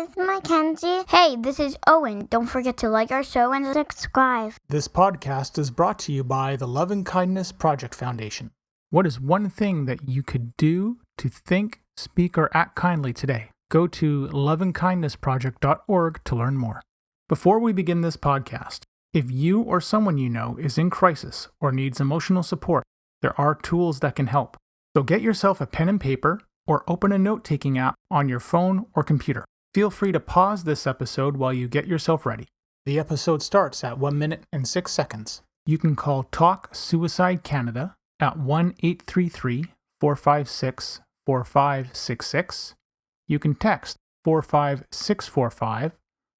This is Mackenzie. Hey, this is Owen. Don't forget to like our show and subscribe. This podcast is brought to you by the Love and Kindness Project Foundation. What is one thing that you could do to think, speak, or act kindly today? Go to loveandkindnessproject.org to learn more. Before we begin this podcast, if you or someone you know is in crisis or needs emotional support, there are tools that can help. So get yourself a pen and paper or open a note-taking app on your phone or computer. Feel free to pause this episode while you get yourself ready. The episode starts at 1 minute and 6 seconds. You can call Talk Suicide Canada at 1-833-456-4566. You can text 45645,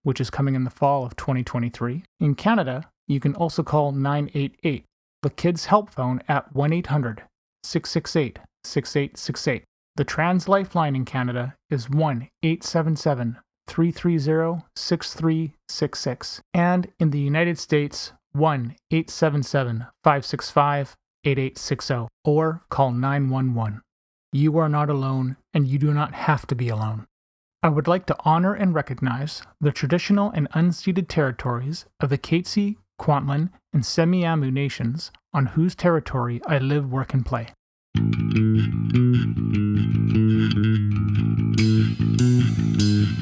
which is coming in the fall of 2023. In Canada, you can also call 988, the Kids Help Phone at 1-800-668-6868. The Trans Lifeline in Canada is 1-877-330-6366. And in the United States, 1-877-565-8860, or call 911. You are not alone, and you do not have to be alone. I would like to honor and recognize the traditional and unceded territories of the Katzie, Kwantlen, and Semiahmoo nations on whose territory I live, work, and play.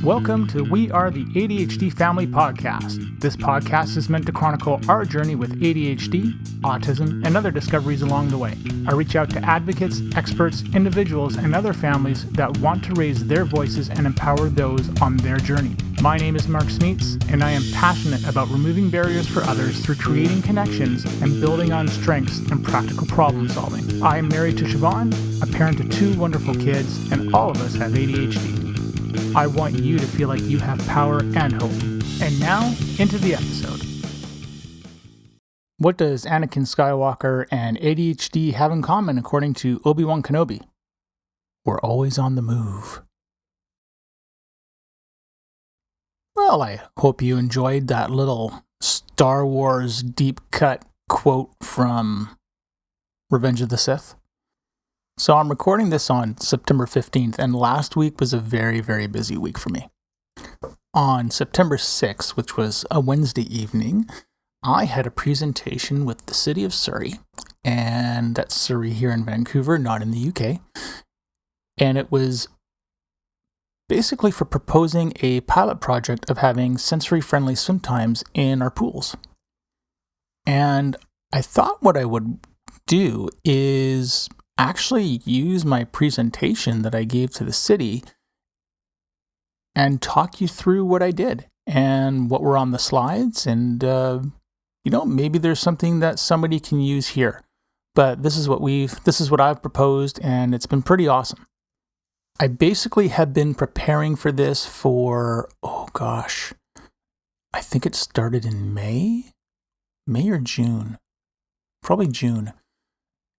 Welcome to We Are the ADHD Family Podcast. This podcast is meant to chronicle our journey with ADHD, autism, and other discoveries along the way. I reach out to advocates, experts, individuals, and other families that want to raise their voices and empower those on their journey. My name is Mark Smeets, and I am passionate about removing barriers for others through creating connections and building on strengths and practical problem solving. I am married to Siobhan, a parent to 2 wonderful kids, and all of us have ADHD. I want you to feel like you have power and hope. And now, into the episode. What does Anakin Skywalker and ADHD have in common according to Obi-Wan Kenobi? We're always on the move. Well, I hope you enjoyed that little Star Wars deep cut quote from Revenge of the Sith. So I'm recording this on September 15th, and last week was a very, very busy week for me. On September 6th, which was a Wednesday evening, I had a presentation with the City of Surrey, and that's Surrey here in Vancouver, not in the UK. And it was basically for proposing a pilot project of having sensory-friendly swim times in our pools. And I thought what I would do is actually use my presentation that I gave to the city and talk you through what I did and what were on the slides. And, maybe there's something that somebody can use here. But this is what I've proposed, and it's been pretty awesome. I basically have been preparing for this for, I think it started in May or June, probably June.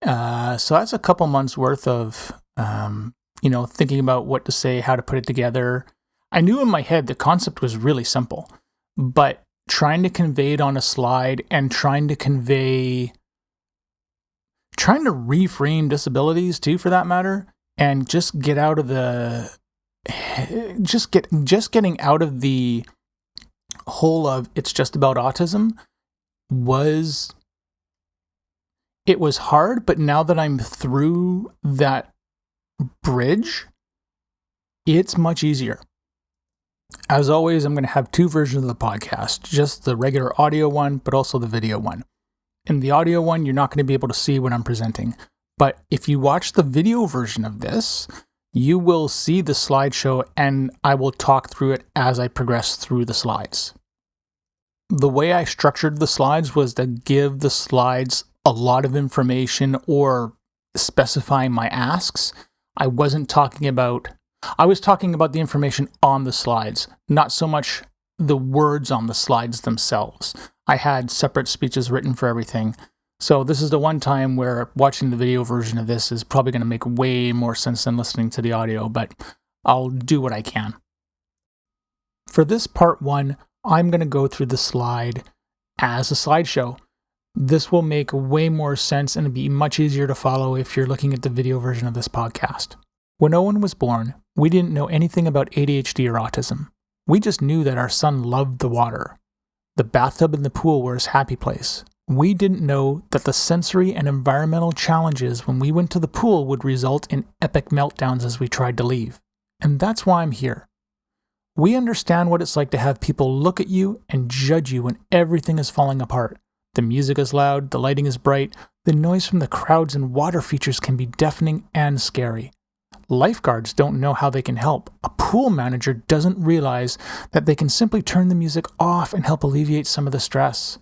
So that's a couple months worth of, thinking about what to say, how to put it together. I knew in my head the concept was really simple, but trying to convey it on a slide and trying to reframe disabilities too, for that matter, and just get out of getting out of the whole of it's just about autism was hard, but now that I'm through that bridge, it's much easier. As always, I'm going to have 2 versions of the podcast, just the regular audio one, but also the video one. In the audio one, you're not going to be able to see what I'm presenting. But if you watch the video version of this, you will see the slideshow, and I will talk through it as I progress through the slides. The way I structured the slides was to give the slides a lot of information or specifying my asks. I was talking about the information on the slides, not so much the words on the slides themselves. I had separate speeches written for everything. So this is the one time where watching the video version of this is probably going to make way more sense than listening to the audio, but I'll do what I can. For this part 1, I'm going to go through the slide as a slideshow. This will make way more sense and be much easier to follow if you're looking at the video version of this podcast. When Owen was born, we didn't know anything about ADHD or autism. We just knew that our son loved the water. The bathtub and the pool were his happy place. We didn't know that the sensory and environmental challenges when we went to the pool would result in epic meltdowns as we tried to leave. And that's why I'm here. We understand what it's like to have people look at you and judge you when everything is falling apart. The music is loud, the lighting is bright, the noise from the crowds and water features can be deafening and scary. Lifeguards don't know how they can help. A pool manager doesn't realize that they can simply turn the music off and help alleviate some of the stress.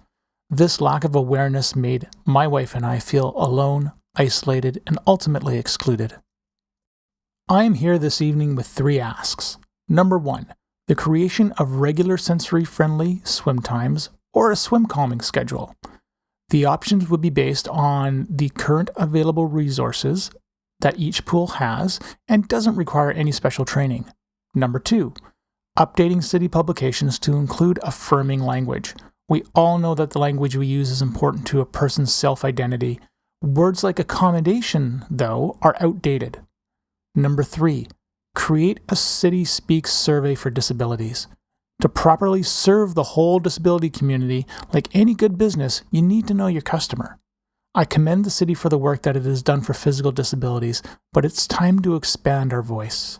This lack of awareness made my wife and I feel alone, isolated, and ultimately excluded. I am here this evening with 3 asks. Number 1, the creation of regular sensory-friendly swim times or a swim calming schedule. The options would be based on the current available resources that each pool has and doesn't require any special training. Number 2, updating city publications to include affirming language. We all know that the language we use is important to a person's self-identity. Words like accommodation, though, are outdated. Number 3, create a City Speaks survey for disabilities. To properly serve the whole disability community, like any good business, you need to know your customer. I commend the city for the work that it has done for physical disabilities, but it's time to expand our voice.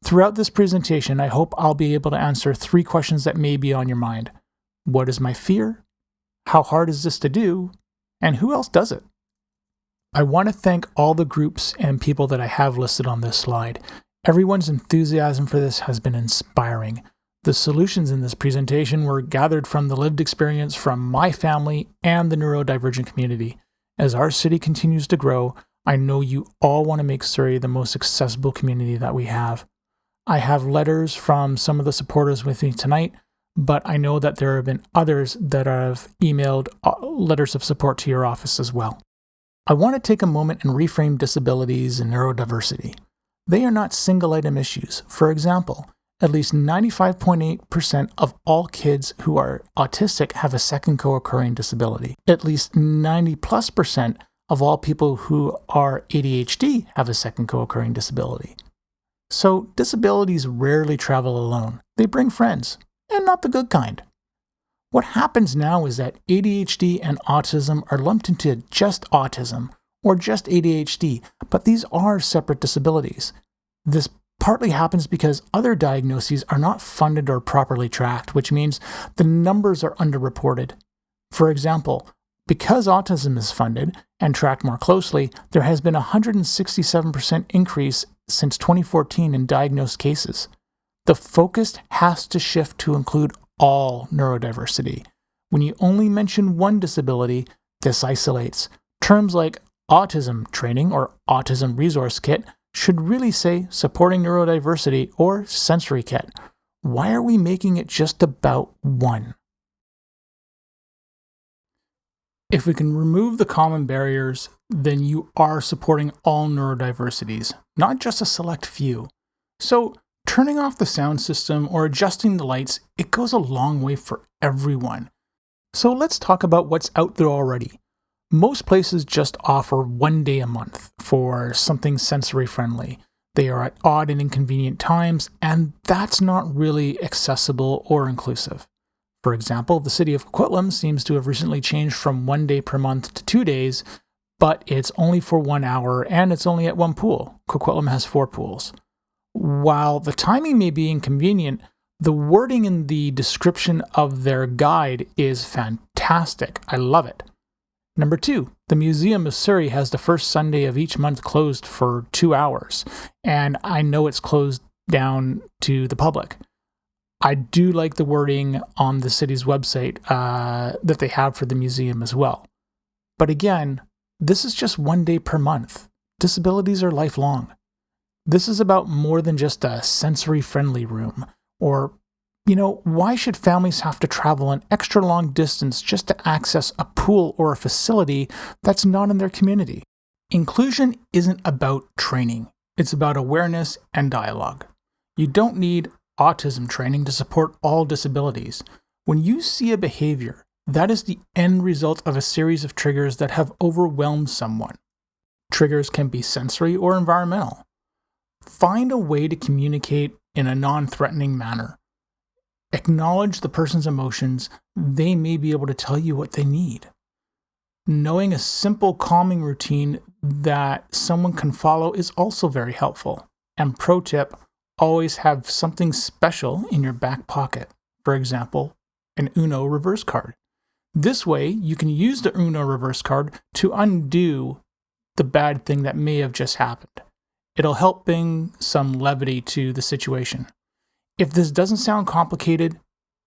Throughout this presentation, I hope I'll be able to answer 3 questions that may be on your mind. What is my fear? How hard is this to do? And who else does it? I want to thank all the groups and people that I have listed on this slide. Everyone's enthusiasm for this has been inspiring. The solutions in this presentation were gathered from the lived experience from my family and the neurodivergent community. As our city continues to grow, I know you all want to make Surrey the most accessible community that we have. I have letters from some of the supporters with me tonight, but I know that there have been others that have emailed letters of support to your office as well. I want to take a moment and reframe disabilities and neurodiversity. They are not single-item issues. For example, at least 95.8% of all kids who are autistic have a second co-occurring disability. At least 90+% of all people who are ADHD have a second co-occurring disability. So disabilities rarely travel alone. They bring friends, and not the good kind. What happens now is that ADHD and autism are lumped into just autism or just ADHD, but these are separate disabilities. This partly happens because other diagnoses are not funded or properly tracked, which means the numbers are underreported. For example, because autism is funded and tracked more closely, there has been a 167% increase since 2014 in diagnosed cases. The focus has to shift to include all neurodiversity. When you only mention one disability, this isolates. Terms like autism training or autism resource kit should really say supporting neurodiversity or sensory kit. Why are we making it just about one? If we can remove the common barriers, then you are supporting all neurodiversities, not just a select few. So turning off the sound system or adjusting the lights, it goes a long way for everyone. So let's talk about what's out there already. Most places just offer 1 day a month for something sensory friendly. They are at odd and inconvenient times, and that's not really accessible or inclusive. For example, the city of Coquitlam seems to have recently changed from 1 day per month to 2 days, but it's only for 1 hour and it's only at one pool. Coquitlam has 4 pools. While the timing may be inconvenient, the wording in the description of their guide is fantastic. I love it. Number 2, the Museum of Surrey has the first Sunday of each month closed for 2 hours, and I know it's closed down to the public. I do like the wording on the city's website that they have for the museum as well. But again, this is just 1 day per month. Disabilities are lifelong. This is about more than just a sensory-friendly room. Or, why should families have to travel an extra long distance just to access a pool or a facility that's not in their community? Inclusion isn't about training. It's about awareness and dialogue. You don't need autism training to support all disabilities. When you see a behavior, that is the end result of a series of triggers that have overwhelmed someone. Triggers can be sensory or environmental. Find a way to communicate in a non-threatening manner. Acknowledge the person's emotions. They may be able to tell you what they need. Knowing a simple calming routine that someone can follow is also very helpful. And pro tip, always have something special in your back pocket. For example, an Uno reverse card. This way, you can use the Uno reverse card to undo the bad thing that may have just happened. It'll help bring some levity to the situation. If this doesn't sound complicated,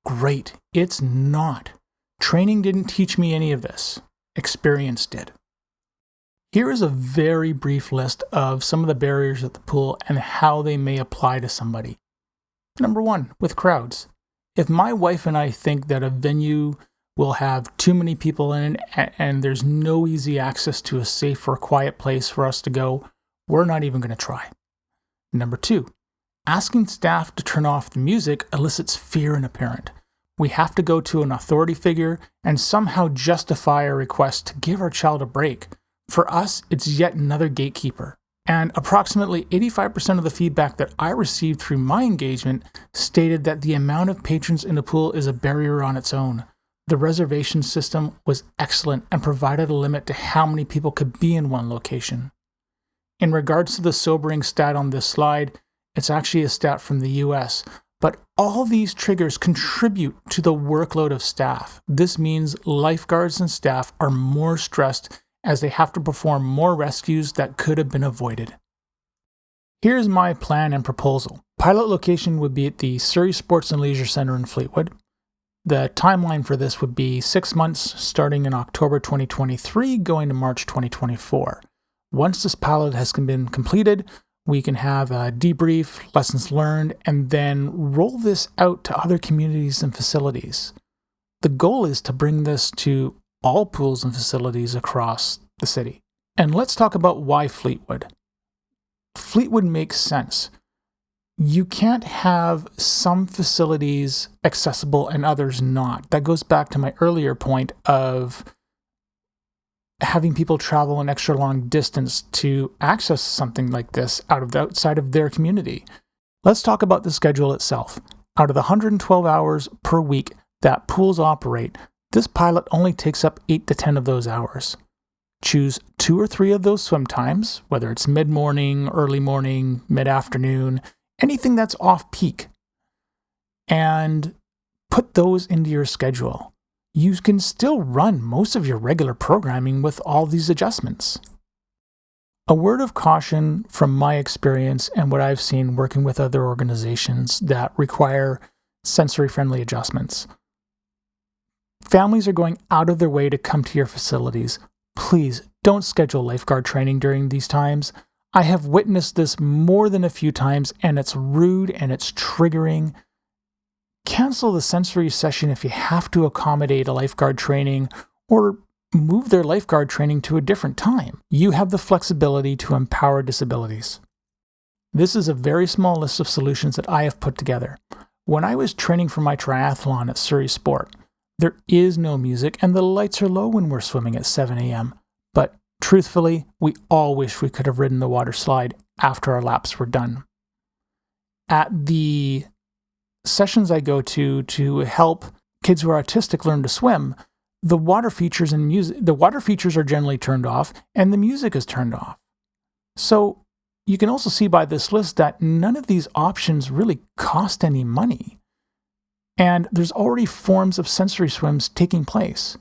great. It's not. Training didn't teach me any of this. Experience did. Here is a very brief list of some of the barriers at the pool and how they may apply to somebody. Number 1, with crowds. If my wife and I think that a venue will have too many people in it and there's no easy access to a safe or quiet place for us to go, we're not even going to try. Number 2, asking staff to turn off the music elicits fear in a parent. We have to go to an authority figure and somehow justify a request to give our child a break. For us, it's yet another gatekeeper. And approximately 85% of the feedback that I received through my engagement stated that the amount of patrons in the pool is a barrier on its own. The reservation system was excellent and provided a limit to how many people could be in one location. In regards to the sobering stat on this slide, it's actually a stat from the US, but all these triggers contribute to the workload of staff. This means lifeguards and staff are more stressed as they have to perform more rescues that could have been avoided. Here's my plan and proposal. Pilot location would be at the Surrey Sports and Leisure Centre in Fleetwood. The timeline for this would be 6 months, starting in October 2023, going to March 2024. Once this pilot has been completed, we can have a debrief, lessons learned, and then roll this out to other communities and facilities. The goal is to bring this to all pools and facilities across the city. And let's talk about why Fleetwood. Fleetwood makes sense. You can't have some facilities accessible and others not. That goes back to my earlier point of having people travel an extra long distance to access something like this outside of their community. Let's talk about the schedule itself. Out of the 112 hours per week that pools operate, this pilot only takes up 8 to 10 of those hours. Choose 2 or 3 of those swim times, whether it's mid-morning, early morning, mid-afternoon, anything that's off-peak, and put those into your schedule. You can still run most of your regular programming with all these adjustments. A word of caution from my experience and what I've seen working with other organizations that require sensory-friendly adjustments. Families are going out of their way to come to your facilities. Please don't schedule lifeguard training during these times. I have witnessed this more than a few times, and it's rude and it's triggering. Cancel the sensory session if you have to accommodate a lifeguard training, or move their lifeguard training to a different time. You have the flexibility to empower disabilities. This is a very small list of solutions that I have put together. When I was training for my triathlon at Surrey Sport, there is no music and the lights are low when we're swimming at 7 a.m. But truthfully, we all wish we could have ridden the water slide after our laps were done. At the sessions I go to help kids who are autistic learn to swim, the water features are generally turned off and the music is turned off. So you can also see by this list that none of these options really cost any money. And there's already forms of sensory swims taking place.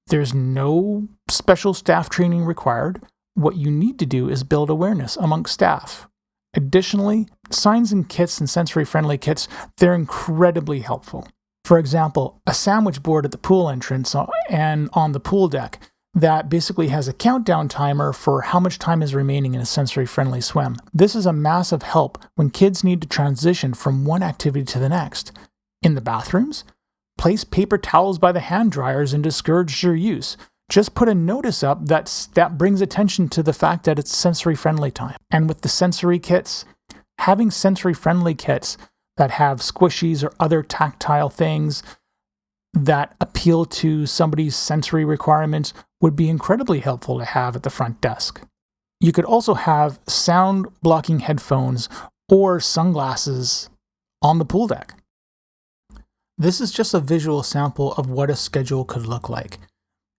There's no special staff training required. What you need to do is build awareness amongst staff. Additionally, signs and kits and sensory-friendly kits, they're incredibly helpful. For example, a sandwich board at the pool entrance and on the pool deck that basically has a countdown timer for how much time is remaining in a sensory-friendly swim. This is a massive help when kids need to transition from one activity to the next. In the bathrooms, place paper towels by the hand dryers and discourage their use. Just put a notice up that brings attention to the fact that it's sensory-friendly time. And with the sensory kits, having sensory-friendly kits that have squishies or other tactile things that appeal to somebody's sensory requirements would be incredibly helpful to have at the front desk. You could also have sound-blocking headphones or sunglasses on the pool deck. This is just a visual sample of what a schedule could look like.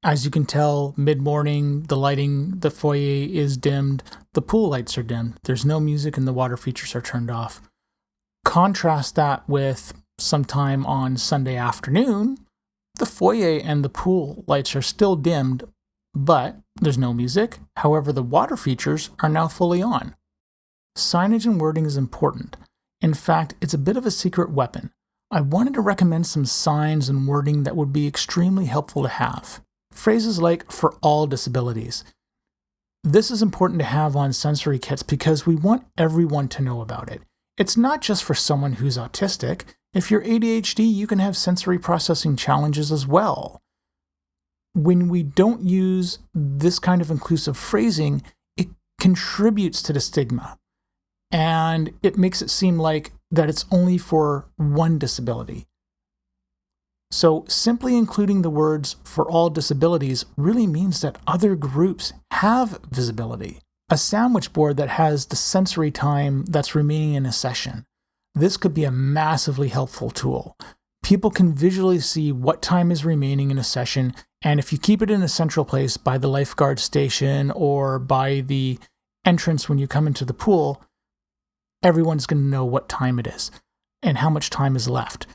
As you can tell, mid-morning, the lighting, the foyer is dimmed, the pool lights are dimmed, there's no music and the water features are turned off. Contrast that with sometime on Sunday afternoon, the foyer and the pool lights are still dimmed, but there's no music. However, the water features are now fully on. Signage and wording is important. In fact, it's a bit of a secret weapon. I wanted to recommend some signs and wording that would be extremely helpful to have. Phrases like "for all disabilities." This is important to have on sensory kits because we want everyone to know about it. It's not just for someone who's autistic. If you're ADHD, you can have sensory processing challenges as well. When we don't use this kind of inclusive phrasing, it contributes to the stigma. And it makes it seem like that it's only for one disability. So simply including the words "for all disabilities" really means that other groups have visibility. A sandwich board that has the sensory time that's remaining in a session. This could be a massively helpful tool. People can visually see what time is remaining in a session, and if you keep it in a central place by the lifeguard station or by the entrance when you come into the pool, everyone's going to know what time it is and how much time is left.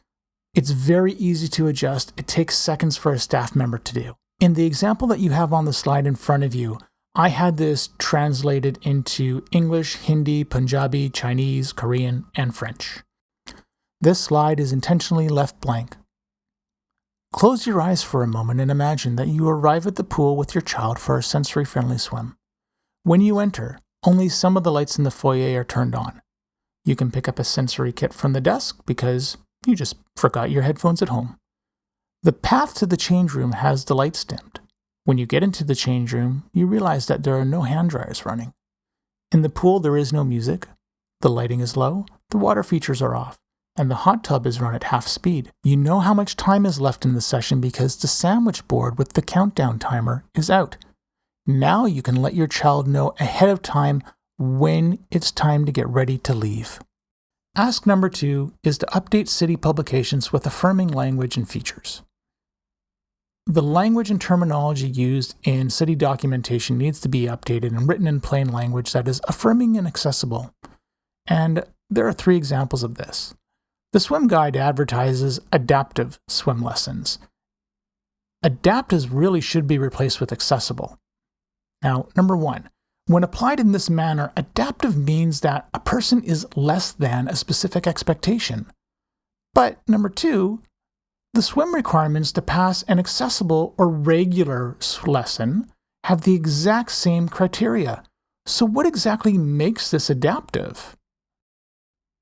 It's very easy to adjust. It takes seconds for a staff member to do. In the example that you have on the slide in front of you, I had this translated into English, Hindi, Punjabi, Chinese, Korean, and French. This slide is intentionally left blank. Close your eyes for a moment and imagine that you arrive at the pool with your child for a sensory-friendly swim. When you enter, only some of the lights in the foyer are turned on. You can pick up a sensory kit from the desk because you just forgot your headphones at home. The path to the change room has the lights dimmed. When you get into the change room, you realize that there are no hand dryers running. In the pool, there is no music. The lighting is low, the water features are off, and the hot tub is run at half speed. You know how much time is left in the session because the sandwich board with the countdown timer is out. Now you can let your child know ahead of time when it's time to get ready to leave. Ask number 2 is to update city publications with affirming language and features. The language and terminology used in city documentation needs to be updated and written in plain language that is affirming and accessible. And there are 3 examples of this. The swim guide advertises adaptive swim lessons. Adaptive really should be replaced with accessible. Now, number 1. When applied in this manner, adaptive means that a person is less than a specific expectation. But number 2, the swim requirements to pass an accessible or regular lesson have the exact same criteria. So what exactly makes this adaptive?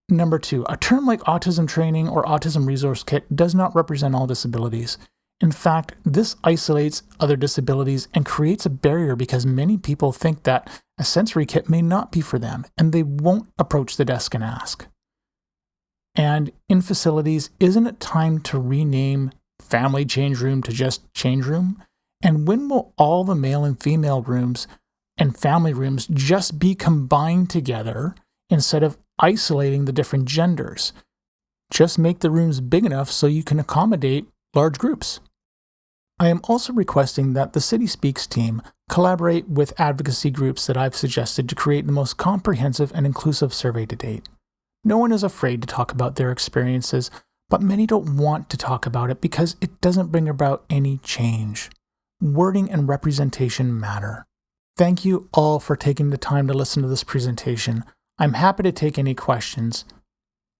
Number 2, a term like autism training or autism resource kit does not represent all disabilities. In fact, this isolates other disabilities and creates a barrier because many people think that a sensory kit may not be for them and they won't approach the desk and ask. And in facilities, isn't it time to rename family change room to just change room? And when will all the male and female rooms and family rooms just be combined together instead of isolating the different genders? Just make the rooms big enough so you can accommodate large groups. I am also requesting that the City Speaks team collaborate with advocacy groups that I've suggested to create the most comprehensive and inclusive survey to date. No one is afraid to talk about their experiences, but many don't want to talk about it because it doesn't bring about any change. Wording and representation matter. Thank you all for taking the time to listen to this presentation. I'm happy to take any questions.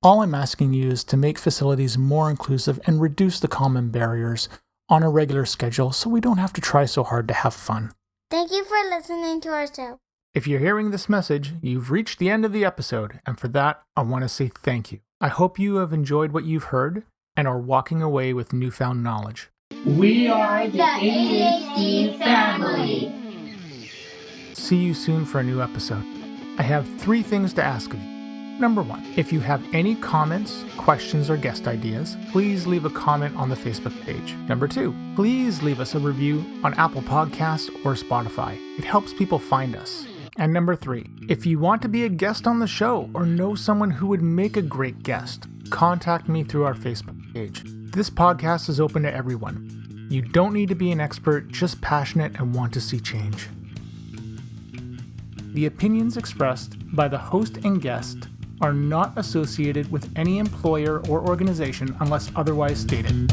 All I'm asking you is to make facilities more inclusive and reduce the common barriers on a regular schedule so we don't have to try so hard to have fun. Thank you for listening to our show. If you're hearing this message, you've reached the end of the episode, and for that, I want to say thank you. I hope you have enjoyed what you've heard and are walking away with newfound knowledge. We are the ADHD family. See you soon for a new episode. I have 3 things to ask of you. Number 1, if you have any comments, questions, or guest ideas, please leave a comment on the Facebook page. Number 2, please leave us a review on Apple Podcasts or Spotify. It helps people find us. And number 3, if you want to be a guest on the show or know someone who would make a great guest, contact me through our Facebook. age. This podcast is open to everyone. You don't need to be an expert, just passionate and want to see change. The opinions expressed by the host and guest are not associated with any employer or organization unless otherwise stated.